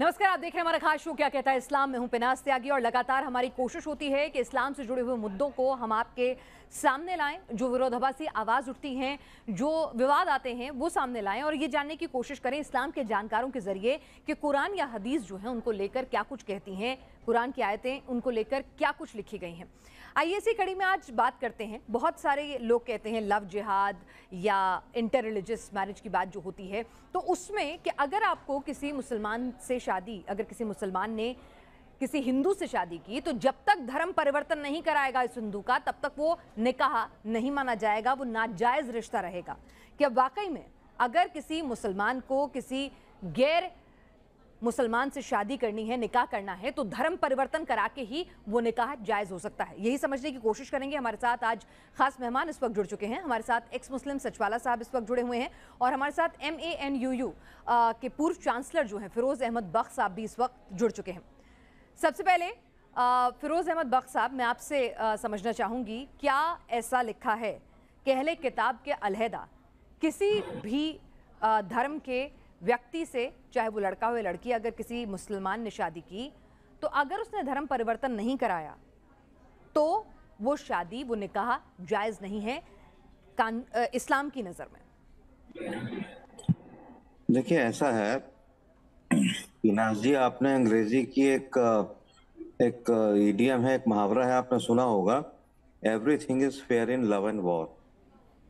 नमस्कार, आप देख रहे हैं हमारा खास शो क्या कहता है इस्लाम। में हूं पिनाज त्यागी और लगातार हमारी कोशिश होती है कि इस्लाम से जुड़े हुए मुद्दों को हम आपके सामने लाएं। जो विरोधाभासी आवाज उठती हैं, जो विवाद आते हैं, वो सामने लाएं और ये जानने की कोशिश करें इस्लाम के जानकारों के जरिए कि कुरान या हदीस जो है उनको लेकर क्या कुछ कहती हैं, कुरान की आयतें उनको लेकर क्या कुछ लिखी गई हैं। आइए इसी कड़ी में आज बात करते हैं। बहुत सारे लोग कहते हैं लव जिहाद या इंटर रिलीजियस मैरिज की बात जो होती है, तो उसमें कि अगर आपको किसी मुसलमान से शादी, अगर किसी मुसलमान ने किसी हिंदू से शादी की, तो जब तक धर्म परिवर्तन नहीं कराएगा इस हिंदू का, तब तक वो निकाह नहीं माना जाएगा, वो नाजायज रिश्ता रहेगा। कि अब वाकई में अगर किसी मुसलमान को किसी गैर मुसलमान से शादी करनी है, निकाह करना है, तो धर्म परिवर्तन करा के ही वो निकाह जायज़ हो सकता है। यही समझने की कोशिश करेंगे। हमारे साथ आज खास मेहमान इस वक्त जुड़ चुके हैं। हमारे साथ एक्स मुस्लिम सचवाला साहब इस वक्त जुड़े हुए हैं और हमारे साथ MANUU के पूर्व चांसलर जो हैं फिरोज़ अहमद बख्श साहब भी इस वक्त जुड़ चुके हैं। सबसे पहले फिरोज़ अहमद बख्श साहब, मैं आपसे समझना चाहूँगी, क्या ऐसा लिखा है कि अहले किताब के अलहदा किसी भी धर्म के व्यक्ति से, चाहे वो लड़का हो या लड़की, अगर किसी मुसलमान ने शादी की, तो अगर उसने धर्म परिवर्तन नहीं कराया तो वो शादी, वो निकाह जायज़ नहीं है इस्लाम की नज़र में? देखिए, ऐसा है पिनाज जी, आपने अंग्रेजी की एक इडियम है, एक मुहावरा है, आपने सुना होगा, everything is fair in love and war.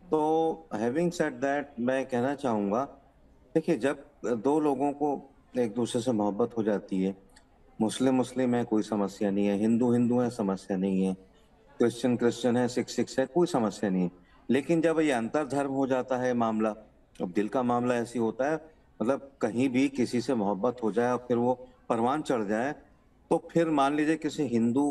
तो हैविंग सेड दैट, मैं कहना चाहूँगा, देखिए, जब दो लोगों को एक दूसरे से मोहब्बत हो जाती है, मुस्लिम मुस्लिम है, कोई समस्या नहीं है, हिंदू हिंदू है, समस्या नहीं है, क्रिश्चियन क्रिश्चियन है, सिख सिख है, कोई समस्या नहीं है। लेकिन जब ये अंतर धर्म हो जाता है मामला, अब दिल का मामला ऐसी होता है, मतलब कहीं भी किसी से मोहब्बत हो जाए और फिर वो परवान चढ़ जाए, तो फिर मान लीजिए किसी हिंदू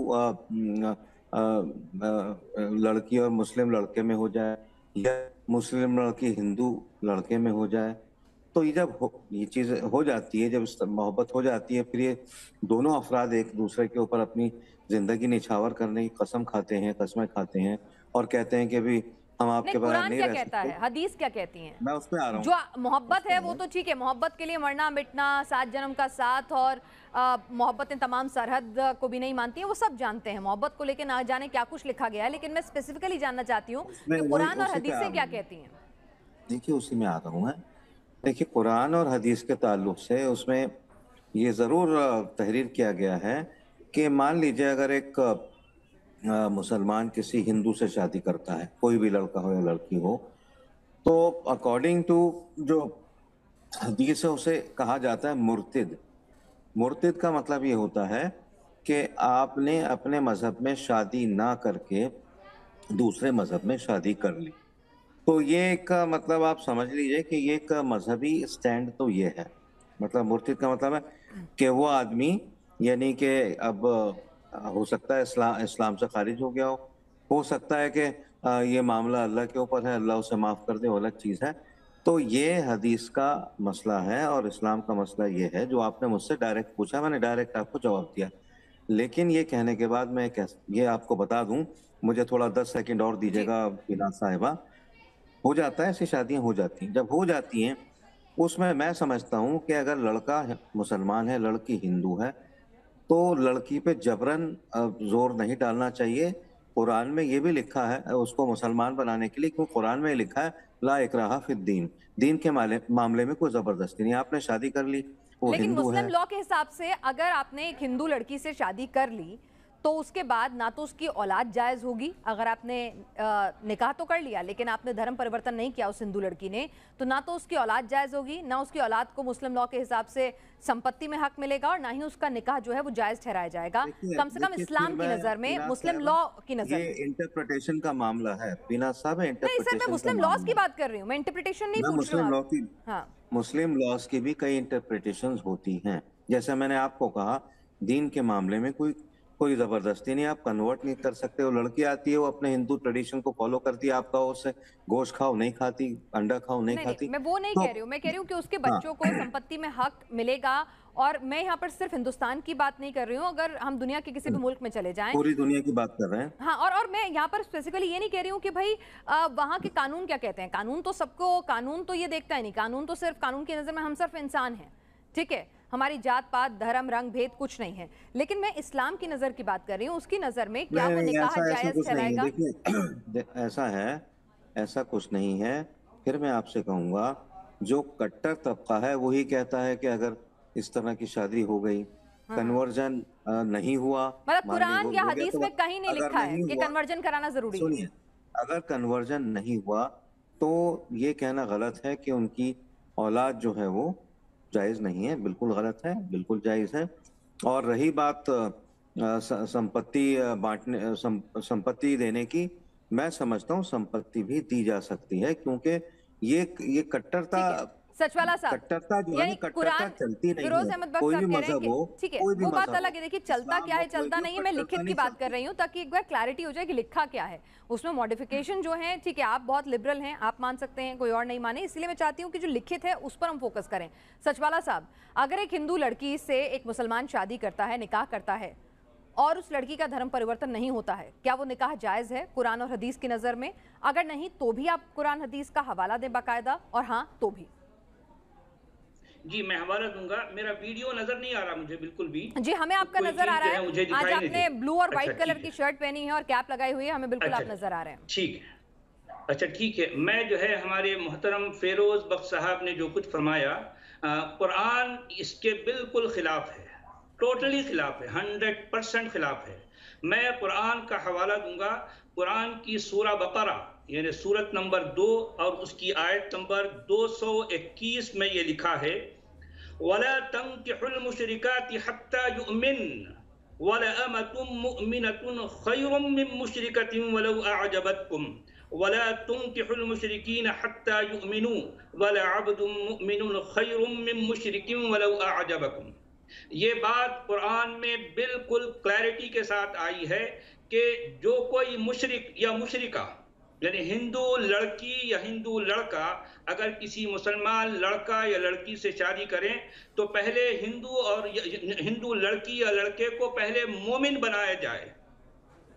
लड़की और मुस्लिम लड़के में हो जाए, या मुस्लिम लड़की हिंदू लड़के में हो जाए, तो ये जब ये चीज़ हो जाती है, जब मोहब्बत हो जाती है, फिर ये दोनों अफराद एक दूसरे के ऊपर अपनी ज़िंदगी निछावर करने की कसम खाते हैं, कस्में खाते हैं और कहते हैं कि अभी हम आपके बगैर कुरान नहीं क्या रह कहता सकते। है, हदीस क्या कहती हैं? मैं उस पे आ रहा हूँ। जो मोहब्बत है वो तो ठीक है, मोहब्बत के लिए मरना मिटना, 7 जन्म का साथ, और मोहब्बतें तमाम सरहद को भी नहीं मानती हैं, वो सब जानते हैं। मोहब्बत को लेकर ना जाने क्या कुछ लिखा गया है, लेकिन मैं स्पेसिफिकली जानना चाहती हूँ कि कुरान और हदीसें क्या कहती हैं। देखिए, उसी में आ रहा हूँ मैं। देखिए, कुरान और हदीस के ताल्लुक से उसमें ये ज़रूर तहरीर किया गया है कि मान लीजिए अगर एक मुसलमान किसी हिंदू से शादी करता है, कोई भी लड़का हो या लड़की हो, तो अकॉर्डिंग टू जो हदीस है उसे कहा जाता है मुर्तिद। मुर्तिद का मतलब ये होता है कि आपने अपने मजहब में शादी ना करके दूसरे मजहब में शादी कर ली। तो ये एक मतलब आप समझ लीजिए कि ये एक मजहबी स्टैंड तो ये है। मतलब मुर्तिद का मतलब है कि वो आदमी, यानी कि अब हो सकता है इस्लाम से खारिज हो गया हो सकता है कि ये मामला अल्लाह के ऊपर है, अल्लाह उसे माफ़ कर दे, वो अलग चीज़ है। तो ये हदीस का मसला है और इस्लाम का मसला ये है, जो आपने मुझसे डायरेक्ट पूछा, मैंने डायरेक्ट आपको जवाब दिया। लेकिन ये कहने के बाद मैं ये आपको बता दूं, मुझे थोड़ा 10 सेकंड और दीजिएगा बिना साहिबा। हो जाता है, ऐसी शादियां हो जाती हैं। जब हो जाती हैं, उसमें मैं समझता हूँ कि अगर लड़का मुसलमान है, लड़की हिंदू है, तो लड़की पे जबरन जोर नहीं डालना चाहिए। कुरान में ये भी लिखा है उसको मुसलमान बनाने के लिए, क्योंकि कुरान में लिखा है ला इकराहा फिद्दीन, दीन के मामले में कोई जबरदस्ती नहीं। आपने शादी कर ली, वो लेकिन हिंदू मुस्लिम है। लॉ के हिसाब से अगर आपने एक हिंदू लड़की से शादी कर ली, तो उसके बाद ना तो उसकी औलाद जायज़ होगी। अगर आपने निकाह तो कर लिया लेकिन आपने धर्म परिवर्तन नहीं किया उस हिंदू लड़की ने, तो ना तो उसकी औलाद जायज़ होगी, ना उसकी औलाद को मुस्लिम लॉ के हिसाब से संपत्ति में हक मिलेगा, और ना ही उसका निकाह जो है वो जायज़ ठहराया जाएगा, कम से कम इस्लाम की नज़र में, मुस्लिम लॉ की नज़र में। ये इंटरप्रिटेशन का मामला है, बिना साहब, नहीं सर, मैं इंटरप्रिटेशन का मुस्लिम लॉज की मामला। बात कर रही हूँ, मैं इंटरप्रिटेशन नहीं मैं पूछ रही हूँ मुस्लिम लॉ आप। की हाँ, मुस्लिम लॉज की भी कई इंटरप्रिटेशंस होती हैं। जैसे मैंने आपको कहा, दीन के मामले में कोई कोई जबरदस्ती नहीं, आप कन्वर्ट नहीं कर सकते। वो लड़की आती है, वो अपने हिंदू ट्रेडिशन को फॉलो करती है, आपका उससे गोश्त खाओ नहीं खाती, अंडा खाओ नहीं नहीं नहीं, खाती, मैं वो नहीं तो कह रही हूँ, मैं कह रही हूँ कि उसके हाँ। बच्चों को संपत्ति में हक मिलेगा। और मैं यहाँ पर सिर्फ हिंदुस्तान की बात नहीं कर रही हूँ, अगर हम दुनिया के किसी भी मुल्क में चले जाएं। पूरी दुनिया की बात कर रहे हैं। हाँ, और मैं यहाँ पर स्पेसिफिकली ये नहीं कह रही हूँ कि भाई वहाँ के कानून क्या कहते हैं। कानून तो सबको, कानून तो ये देखता ही नहीं, कानून तो सिर्फ, कानून की नज़र में हम सिर्फ इंसान हैं, ठीक है। हमारी जात पात धर्म रंग भेद कुछ नहीं है। लेकिन मैं इस्लाम की नज़र की बात कर रही हूँ, उसकी नज़र में क्या वो नहीं, निकाह ऐसा ऐसा जायज़ कुछ नहीं है। ठहराएगा? देखिए ऐसा है, ऐसा कुछ नहीं है। फिर मैं आपसे कहूंगा, जो कट्टर तबका है वही कहता है कि अगर इस तरह की शादी हो गई, कन्वर्जन नहीं हुआ, मतलब मान ली कुरान या हो गया हदीस तो, में कहीं नहीं अगर लिखा है नहीं कि हुआ, कन्वर्जन कराना ज़रूरी है। सुनिए, अगर कन्वर्जन नहीं हुआ तो ये कहना गलत है कि उनकी औलाद जो है वो जायज नहीं है। बिल्कुल गलत है, बिल्कुल जायज है। और रही बात संपत्ति बांटने, संपत्ति देने की, मैं समझता हूँ संपत्ति भी दी जा सकती है, क्योंकि ये कट्टरता, ठीक है सचवाला साहब, कट्टरता जो है ना, यानी कट्टरता कुरान, चलती नहीं फिरोज है। अहमद बख्श कोई साहब भी कह रहे हैं मजहब कि हो, ठीक है कोई भी वो बात मजहब अलग हो, है। देखिए चलता इस्लाम क्या हो है कोई चलता भी हो, नहीं है, मैं कट्टरता लिखित की नहीं बात कर चलती। रही हूँ ताकि एक बार क्लैरिटी हो जाए कि लिखा क्या है उसमें। मॉडिफिकेशन जो है ठीक है, आप बहुत लिबरल हैं, आप मान सकते हैं, कोई और नहीं माने, इसलिए मैं चाहती हूँ कि जो लिखित है उस पर हम फोकस करें। सचवाला साहब, अगर एक हिंदू लड़की से एक मुसलमान शादी करता है, निकाह करता है, और उस लड़की का धर्म परिवर्तन नहीं होता है, क्या वो निकाह जायज़ है कुरान और हदीस की नज़र में? अगर नहीं तो भी आप कुरान हदीस का हवाला दें बाकायदा, और हाँ तो भी। जी मैं हवाला दूंगा। मेरा वीडियो नजर नहीं आ रहा मुझे बिल्कुल भी, जी हमें आपका कोई नजर आ चीज रहा जो है मुझे है। आज दिखाई नहीं आपने दे। ब्लू और अच्छा व्हाइट कलर ठीक की है, शर्ट पहनी है और कैप लगाई हुई है, हमें बिल्कुल अच्छा आप नजर आ रहे हैं। ठीक है, अच्छा ठीक है। मैं जो है हमारे मोहतरम फेरोज बख्श साहब ने जो कुछ फरमाया, कुरान इसके बिल्कुल खिलाफ है, टोटली खिलाफ है, 100% खिलाफ है। मैं कुरान का हवाला दूंगा, कुरान की सूरा बकरा यानी सूरत नंबर 2 और उसकी आयत नंबर 221 में ये लिखा है, वला तंकिहुल मुशरिकाति हत्ता युमिन वला अमतुम मुमिनतुन खैरुम मिन मुशरिकतिन वलौ अअजबतकुम वला तुंकिहुल मुशरिकीन हत्ता युमिनु वला अब्दुम मुमिनुन खैरुम मिन मुशरिकिन वलौ अअजबकुम। ये बात कुरान में बिल्कुल क्लैरिटी के साथ आई है कि जो कोई मुशरिक या मुशरिका यानी हिंदू लड़की या हिंदू लड़का अगर किसी मुसलमान लड़का या लड़की से शादी करें तो पहले हिंदू और हिंदू लड़की या लड़के को पहले मोमिन बनाया जाए,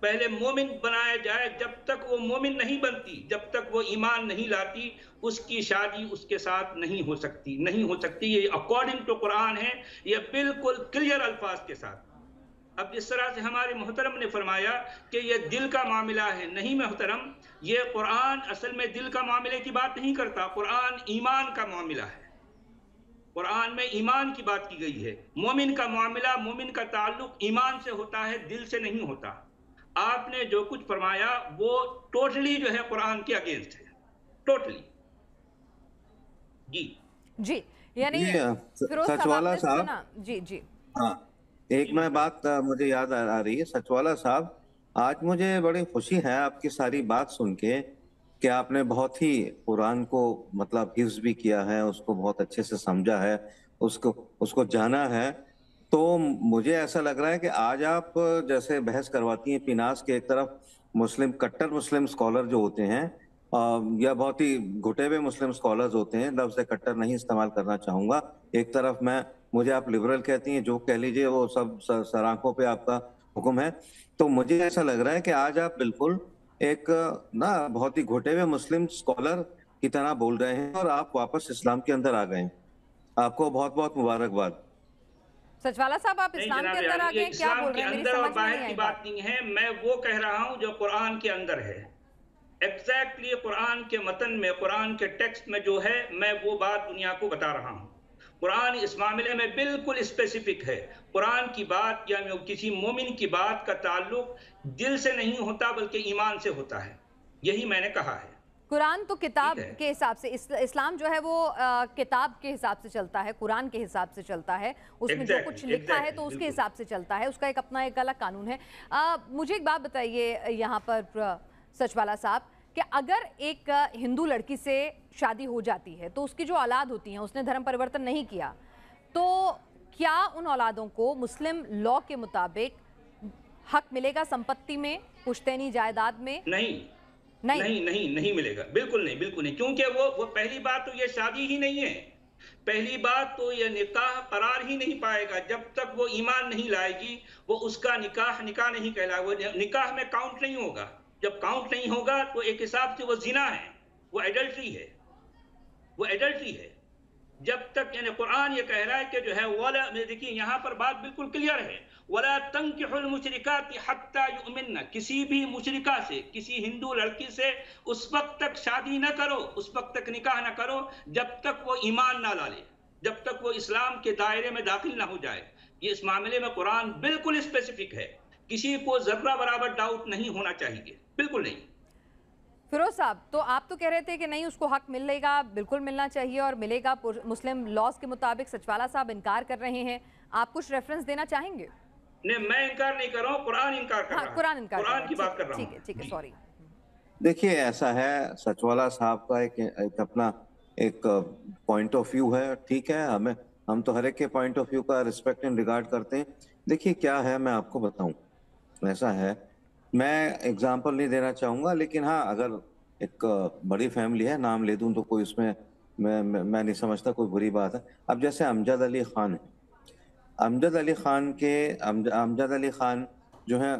पहले मोमिन बनाया जाए। जब तक वो मोमिन नहीं बनती, जब तक वो ईमान नहीं लाती, उसकी शादी उसके साथ नहीं हो सकती, नहीं हो सकती। ये अकॉर्डिंग टू कुरान है, ये बिल्कुल क्लियर अल्फाज के साथ। अब जिस तरह से हमारे मोहतरम ने फरमाया कि ये दिल का मामला है, नहीं मोहतरम, ये कुरान असल में दिल का मामले की बात नहीं करता, कुरान ईमान का मामला है। कुरान में ईमान की बात की गई है। मोमिन का मामला, मोमिन का ताल्लुक ईमान से होता है, दिल से नहीं होता। आपने जो कुछ फरमाया वो टोटली जो है कुरान के अगेंस्ट है, टोटली। जी जी यानी फिरोज साहब सचवाला आपने साहब, सुना। जी जी हाँ, एक मैं बात मुझे याद आ रही है सचवाला साहब। आज मुझे बड़ी खुशी है आपकी सारी बात सुन के कि आपने बहुत ही कुरान को मतलब हिफ्ज भी किया है, उसको बहुत अच्छे से समझा है, उसको उसको जाना है। तो मुझे ऐसा लग रहा है कि आज आप जैसे बहस करवाती हैं पिनास के, एक तरफ मुस्लिम कट्टर मुस्लिम स्कॉलर जो होते हैं या बहुत ही घुटे हुए मुस्लिम स्कॉलर्स होते हैं, लफ्ज कट्टर नहीं इस्तेमाल करना चाहूंगा। एक तरफ मैं, मुझे आप लिबरल कहती हैं, जो कह लीजिए, वो सब सराखों पे आपका हुक्म है। तो मुझे ऐसा लग रहा है कि आज आप बिल्कुल एक ना बहुत ही घुटे हुए मुस्लिम स्कॉलर की तरह बोल रहे हैं और आप वापस इस्लाम के अंदर आ गए हैं। आपको बहुत बहुत मुबारकबाद। सचवाला साहब, आप नहीं इस्लाम के जनाब, अंदर आ ये गए, क्या इस्लाम बोल के रहे हैं? मेरी अंदर और समझ में नहीं बाहर की आई बात बात। नहीं है, मैं वो कह रहा हूं जो कुरान के अंदर है। एग्जैक्टली कुरान के मतन में, कुरान के टेक्स्ट में जो है, मैं वो बात दुनिया को बता रहा हूं। कुरान इस मामले में बिल्कुल स्पेसिफिक है। कुरान की बात या किसी मोमिन की बात का ताल्लुक दिल से नहीं होता बल्कि ईमान से होता है, यही मैंने कहा है। कुरान तो किताब के हिसाब से, इस्लाम जो है वो किताब के हिसाब से चलता है, कुरान के हिसाब से चलता है, उसमें जो कुछ लिखा है तो उसके हिसाब से चलता है, उसका एक अपना एक अलग कानून है। मुझे एक बात बताइए यहाँ पर सचवाला साहब, कि अगर एक हिंदू लड़की से शादी हो जाती है तो उसकी जो औलाद होती हैं, उसने धर्म परिवर्तन नहीं किया, तो क्या उन औलादों को मुस्लिम लॉ के मुताबिक हक मिलेगा संपत्ति में, पुश्तैनी जायदाद में? नहीं नहीं मिलेगा, बिल्कुल नहीं, बिल्कुल नहीं। क्योंकि वो पहली बात तो ये शादी ही नहीं है, पहली बात तो ये निकाह करार ही नहीं पाएगा जब तक वो ईमान नहीं लाएगी। वो उसका निकाह नहीं कहलाएगा, वो निकाह में काउंट नहीं होगा। जब काउंट नहीं होगा तो एक हिसाब से वो जिना है, वो एडल्ट्री है, वो एडल्ट्री है। جب تک یعنی قرآن یہ کہہ رہا ہے کہ جو ہے ولا، دیکھیے یہاں پر بات بالکل کلیئر ہے، ولا تنکحوا المشرکات حتی یؤمنن، کسی بھی مشرکہ سے، کسی ہندو لڑکی سے اس وقت تک شادی نہ کرو، اس وقت تک نکاح نہ کرو جب تک وہ ایمان نہ لالے، جب تک وہ اسلام کے دائرے میں داخل نہ ہو جائے۔ یہ اس معاملے میں قرآن بالکل اسپیسیفک ہے، کسی کو ذرہ برابر ڈاؤٹ نہیں ہونا چاہیے، بالکل نہیں۔ فیروز صاحب، تو آپ تو کہہ رہے تھے کہ نہیں، اس کو حق ملے گا، بالکل ملنا چاہیے اور ملے گا مسلم لاز کے مطابق۔ سچوالا صاحب انکار کر رہے ہیں، آپ کچھ ریفرنس دینا چاہیں گے؟ نہیں، میں انکار نہیں کر رہا ہوں، قرآن انکار کر رہا ہے، قرآن انکار، قرآن کی بات کر رہا ہوں۔ ٹھیک ہے، سوری۔ دیکھیے ایسا ہے، سچوالا صاحب کا ایک اپنا ایک پوائنٹ آف ویو ہے، ٹھیک ہے، ہم تو ہر ایک کے پوائنٹ آف ویو کا ریسپیکٹ اینڈ ریگارڈ کرتے ہیں۔ دیکھیے کیا ہے، میں آپ کو بتاؤں، ایسا ہے، میں اگزامپل نہیں دینا چاہوں گا، لیکن ہاں اگر ایک بڑی فیملی ہے، نام لے دوں تو کوئی اس میں میں نہیں سمجھتا کوئی بری بات ہے۔ اب جیسے امجد علی خان ہے، امجد علی خان جو ہیں،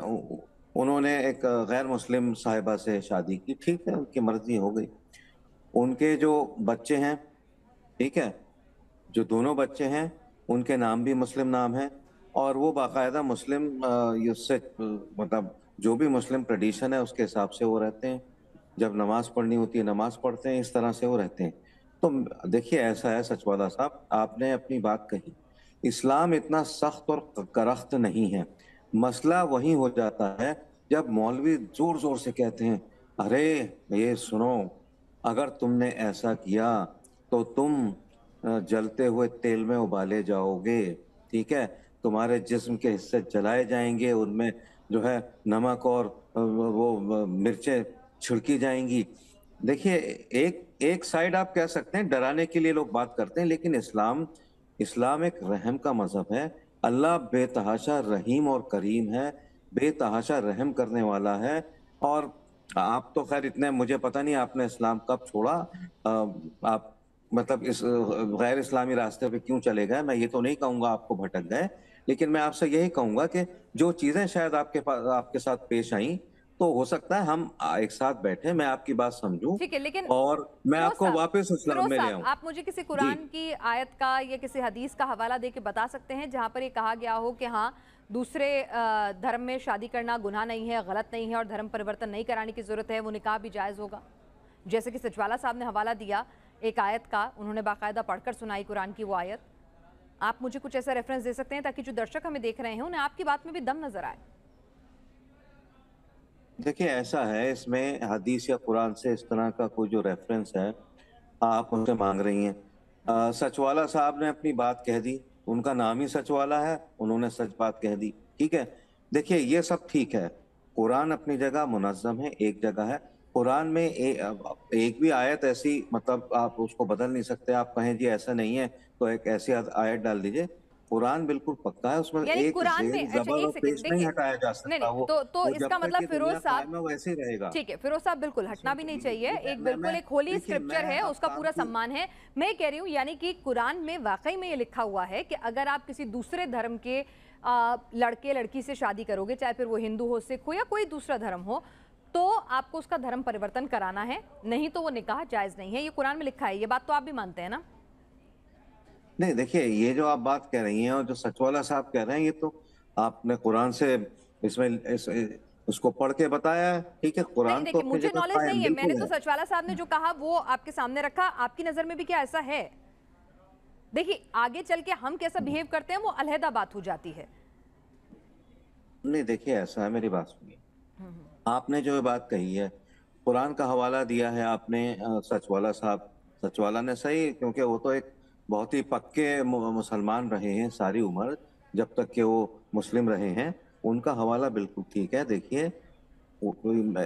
انہوں نے ایک غیر مسلم صاحبہ سے شادی کی، ٹھیک ہے، ان کی مرضی ہو گئی۔ ان کے جو بچے ہیں، ٹھیک ہے، جو دونوں بچے ہیں ان کے نام بھی مسلم نام ہے، اور وہ باقاعدہ مسلم مطلب جو بھی مسلم ٹریڈیشن ہے اس کے حساب سے وہ رہتے ہیں، جب نماز پڑھنی ہوتی ہے نماز پڑھتے ہیں، اس طرح سے وہ رہتے ہیں۔ تو دیکھیے ایسا ہے سچوالا صاحب، آپ نے اپنی بات کہی، اسلام اتنا سخت اور کرخت نہیں ہے۔ مسئلہ وہی ہو جاتا ہے جب مولوی زور زور سے کہتے ہیں ارے یہ سنو، اگر تم نے ایسا کیا تو تم جلتے ہوئے تیل میں ابالے جاؤ گے، ٹھیک ہے، تمہارے جسم کے حصے جلائے جائیں گے، ان میں جو ہے نمک اور وہ مرچیں چھڑکی جائیں گی۔ دیکھیے ایک سائیڈ آپ کہہ سکتے ہیں ڈرانے کے لیے لوگ بات کرتے ہیں، لیکن اسلام ایک رحم کا مذہب ہے۔ اللہ بے تحاشا رحیم اور کریم ہے، بے تحاشا رحم کرنے والا ہے۔ اور آپ تو خیر اتنے، مجھے پتہ نہیں آپ نے اسلام کب چھوڑا، آپ مطلب اس غیر اسلامی راستے پہ کیوں چلے گئے، میں یہ تو نہیں کہوں گا آپ کو بھٹک گئے، لیکن میں آپ سے یہی کہوں گا کہ جو چیزیں شاید آپ کے ساتھ پیش آئیں تو ہو سکتا ہے ہم ایک ساتھ بیٹھے، میں آپ کی بات سمجھوں اور میں آپ کو واپس اسلام میں لے آؤں۔ آپ مجھے کسی قرآن کی آیت کا یا کسی حدیث کا حوالہ دے کے بتا سکتے ہیں جہاں پر یہ کہا گیا ہو کہ ہاں دوسرے دھرم میں شادی کرنا گناہ نہیں ہے، غلط نہیں ہے اور دھرم پریورتن نہیں کرانے کی ضرورت ہے، وہ نکاح بھی جائز ہوگا؟ جیسے کہ سچوالا صاحب نے حوالہ دیا ایک آیت کا، انہوں نے باقاعدہ پڑھ کر سنائی قرآن کی وہ آیت، آپ مجھے کچھ ایسا ریفرنس دے سکتے ہیں تاکہ جو درشک ہمیں دیکھ رہے ہیں انہیں آپ کی بات میں بھی دم نظر آئے؟ دیکھیں ایسا ہے، اس میں حدیث یا قرآن سے اس طرح کا کوئی جو ریفرنس ہے آپ ان سے مانگ رہی ہیں۔ سچوالا صاحب نے اپنی بات کہہ دی، ان کا نام ہی سچوالا ہے، انہوں نے سچ بات کہہ دی، ٹھیک ہے۔ دیکھیے یہ سب ٹھیک ہے، قرآن اپنی جگہ منظم ہے، ایک جگہ ہے قرآن میں ایک بھی آیت ایسی مطلب آپ اس کو بدل نہیں سکتے، آپ کہیں جی ایسا نہیں ہے تو ایک ایسی آیت ڈال دیجئے۔ قرآن بالکل پکا ہے، اس میں ایک زبر اور پیش نہیں ہٹایا جا سکتا، تو اس کا مطلب فیروز صاحب ویسے ہی رہے گا۔ ٹھیک ہے فیروز صاحب، بالکل ہٹنا بھی نہیں چاہیے، ایک بالکل ایک ہولی اسکرپچر ہے، اس کا پورا سمان ہے۔ میں کہہ رہی ہوں یعنی کہ قرآن میں واقعی میں یہ لکھا ہوا ہے کہ اگر آپ کسی دوسرے دھرم کے لڑکے لڑکی سے شادی کرو گے، چاہے پھر وہ ہندو ہو، سکھ ہو یا کوئی دوسرا دھرم ہو، تو آپ کو اس کا دھرم پریورتن کرانا ہے، نہیں تو وہ نکاح جائز نہیں ہے۔ یہ قرآن میں لکھا ہے، یہ بات تو آپ بھی مانتے ہیں نا؟ نہیں دیکھیے یہ جو آپ بات کہہ رہی ہیں اور جو سچوالا صاحب کہہ رہے ہیں، یہ تو آپ نے قرآن سے اس کو پڑھ کے بتایا ہے، ٹھیک ہے، قرآن تو مجھے نالج نہیں ہے، میں نے تو سچوالا صاحب نے جو کہا وہ آپ کے سامنے رکھا، آپ کی نظر میں بھی کیا ایسا ہے؟ دیکھیے آگے چل کے ہم کیسا بیہیو کرتے ہیں وہ علیحدہ بات ہو جاتی ہے۔ نہیں دیکھیے ایسا ہے، میری بات سنیے، آپ نے جو بات کہی ہے، قرآن کا حوالہ دیا ہے آپ نے، سچوالا نے صحیح، کیونکہ وہ تو ایک بہت ہی پکے مسلمان رہے ہیں ساری عمر، جب تک کہ وہ مسلم رہے ہیں، ان کا حوالہ بالکل ٹھیک ہے۔ دیکھیے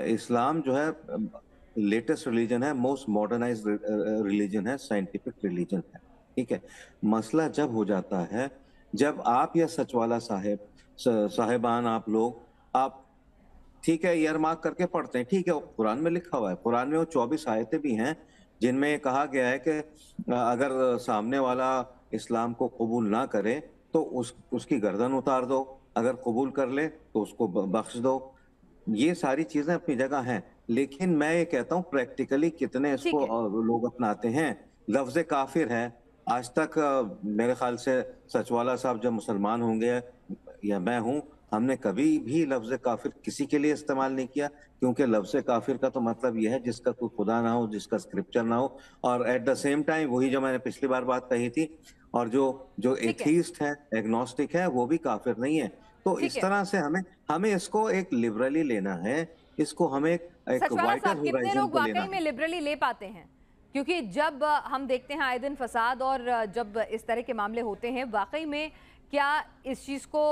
اسلام جو ہے لیٹسٹ ریلیجن ہے، موسٹ ماڈرنائز ریلیجن ہے، سائنٹیفک ریلیجن ہے، ٹھیک ہے۔ مسئلہ جب ہو جاتا ہے جب آپ یا سچوالا صاحبان آپ لوگ آپ ٹھیک ہے ایئر مارک کر کے پڑھتے ہیں، ٹھیک ہے، قرآن میں لکھا ہوا ہے، قرآن میں وہ 24 آیتیں بھی ہیں جن میں کہا گیا ہے کہ اگر سامنے والا اسلام کو قبول نہ کرے تو اس کی گردن اتار دو، اگر قبول کر لے تو اس کو بخش دو۔ یہ ساری چیزیں اپنی جگہ ہیں، لیکن میں یہ کہتا ہوں پریکٹیکلی کتنے اس کو لوگ اپناتے ہیں۔ لفظ کافر ہے، आज तक मेरे ख्याल से सचवाला साहब जब मुसलमान होंगे या मैं हूं, हमने कभी भी लफ्ज काफिर किसी के लिए इस्तेमाल नहीं किया, क्योंकि लफ्ज काफिर का तो मतलब यह है जिसका कोई खुदा ना हो, जिसका स्क्रिप्चर ना हो। और एट द सेम टाइम वही जो मैंने पिछली बार बात कही थी, और जो एथीस्ट है, एग्नोस्टिक है, वो भी काफिर नहीं है। तो इस तरह से हमें इसको एक लिबरली लेना है, इसको हमें एक वाइडर कितने लोग वाकई में लिबरली ले पाते हैं? क्योंकि जब हम देखते हैं आए दिन फसाद और जब इस तरह के मामले होते हैं, वाकई में क्या इस चीज़ को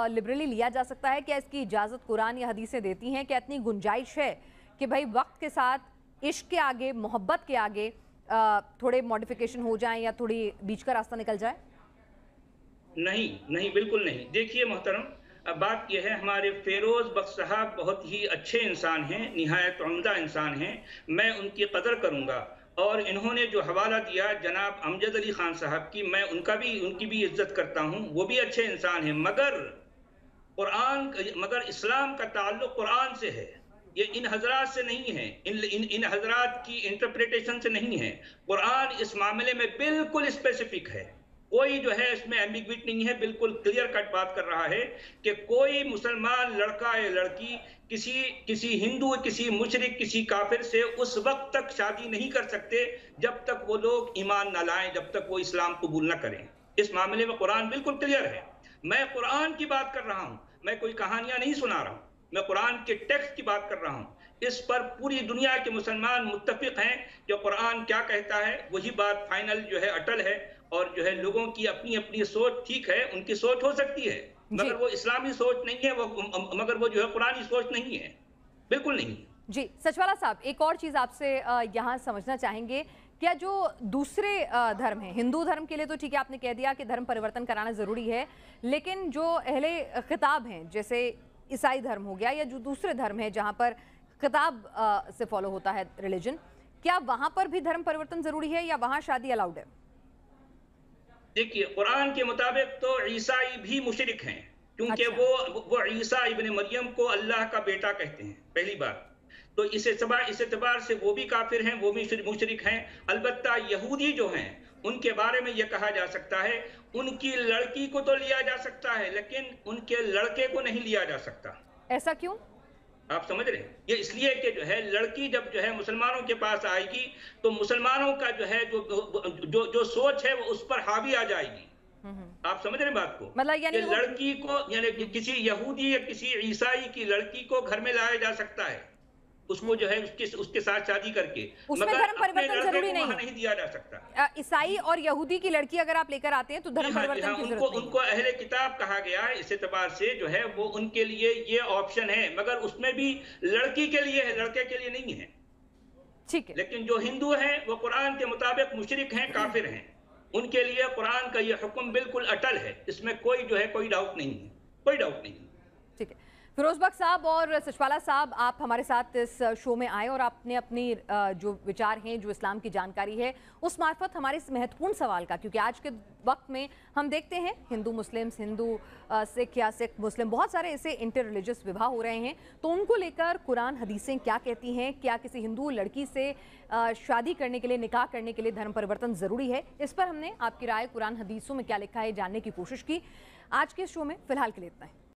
लिबरली लिया जा सकता है? क्या इसकी इजाज़त कुरान या हदीसें देती हैं? क्या इतनी गुंजाइश है कि भाई वक्त के साथ इश्क के आगे, मोहब्बत के आगे थोड़े मॉडिफिकेशन हो जाएं या थोड़ी बीच का रास्ता निकल जाए? नहीं नहीं, बिल्कुल नहीं। देखिए मोहतरम, बात यह है, हमारे फेरोज बख्श साहब बहुत ही अच्छे इंसान हैं, निहायत उम्दा इंसान हैं, मैं उनकी कदर करूंगा। और इन्होंने जो हवाला दिया जनाब अमजद अली खान साहब की, मैं उनकी भी इज्जत करता हूं, वो भी अच्छे इंसान हैं, मगर इस्लाम का ताल्लुक कुरान से है, ये इन हजरात से नहीं है, इन हजरात की इंटरप्रिटेशन से नहीं है। कुरान इस मामले में बिल्कुल स्पेसिफिक है, कोई जो है इसमें एम्बिग्विटी नहीं है, बिल्कुल क्लियर कट बात कर रहा है कि कोई मुसलमान लड़का या लड़की किसी हिंदू, किसी मुशरिक, किसी काफिर से उस वक्त तक शादी नहीं कर सकते जब तक वो लोग ईमान ना लाएं, जब तक वो इस्लाम कबूल ना करें। इस मामले में कुरान बिल्कुल क्लियर है। मैं कुरान की बात कर रहा हूं, मैं कोई कहानियां नहीं सुना रहा हूं, मैं कुरान के टेक्स्ट की बात कर रहा हूं। इस पर पूरी दुनिया के मुसलमान मुत्तफिक हैं कि कुरान क्या कहता है, वही बात फाइनल जो है अटल है। और जो है लोगों की अपनी अपनी सोच ठीक है, उनकी सोच हो सकती है, मगर वो इस्लामी सोच नहीं है, मगर वो जो है कुरानी सोच नहीं है, बिल्कुल नहीं। जी सचवाला साहब, एक और चीज़ आपसे यहाँ समझना चाहेंगे, क्या जो दूसरे धर्म हैं, हिंदू धर्म के लिए तो ठीक है आपने कह दिया कि धर्म परिवर्तन कराना ज़रूरी है, लेकिन जो अहले खिताब हैं जैसे ईसाई धर्म हो गया या जो दूसरे धर्म है जहाँ पर खिताब से फॉलो होता है रिलीजन, क्या वहाँ पर भी धर्म परिवर्तन ज़रूरी है या वहाँ शादी अलाउड है? देखिए, कुरान के मुताबिक तो ईसाई भी मुशरिक हैं, क्योंकि वो ईसा इब्न मरियम को अल्लाह का बेटा कहते हैं, पहली बात। तो इस एतबार से वो भी काफिर हैं, वो भी मुशरिक हैं। अलबत्ता यहूदी जो हैं उनके बारे में यह कहा जा सकता है, उनकी लड़की को तो लिया जा सकता है, लेकिन उनके लड़के को नहीं लिया जा सकता। ऐसा क्यों? आप समझ रहे हैं? ये इसलिए कि जो है लड़की जब जो है मुसलमानों के पास आएगी तो मुसलमानों का जो है जो सोच है वो उस पर हावी आ जाएगी। आप समझ रहे हैं बात को? मतलब यानी लड़की को, यानी किसी यहूदी या किसी ईसाई की लड़की को घर में लाया जा सकता है, उसको जो है उसके साथ शादी करके, उसमें धर्म परिवर्तन जरूरी नहीं दिया जा सकता। ईसाई और यहूदी की लड़की अगर आप लेकर आते हैं तो धर्म परिवर्तन की जरूरत नहीं। उनको अहले किताब कहा गया है, इस एतबार से जो है वो उनके लिए ये ऑप्शन है, मगर उसमें भी लड़की के लिए है, लड़के के लिए नहीं है। ठीक है। लेकिन जो हिंदू हैं वो कुरान के मुताबिक मुशरिक हैं, काफिर हैं, उनके लिए कुरान का ये हुक्म बिल्कुल अटल है, इसमें कोई जो है कोई डाउट नहीं है, कोई डाउट नहीं। ठीक है, फिरोज बख्श साहब और सचवाला साहब, आप हमारे साथ इस शो में आए और आपने अपनी जो विचार हैं, जो इस्लाम की जानकारी है, उस मार्फत हमारे इस महत्वपूर्ण सवाल का, क्योंकि आज के वक्त में हम देखते हैं हिंदू मुस्लिम्स, हिंदू सिख या सिख मुस्लिम, बहुत सारे ऐसे इंटर रिलीजियस विवाह हो रहे हैं, तो उनको लेकर कुरान हदीसें क्या कहती हैं? क्या किसी हिंदू लड़की से शादी करने के लिए, निकाह करने के लिए धर्म परिवर्तन ज़रूरी है? इस पर हमने आपकी राय कुरान हदीसों में क्या लिखा है जानने की कोशिश की। आज के शो में फिलहाल के लिए इतना है।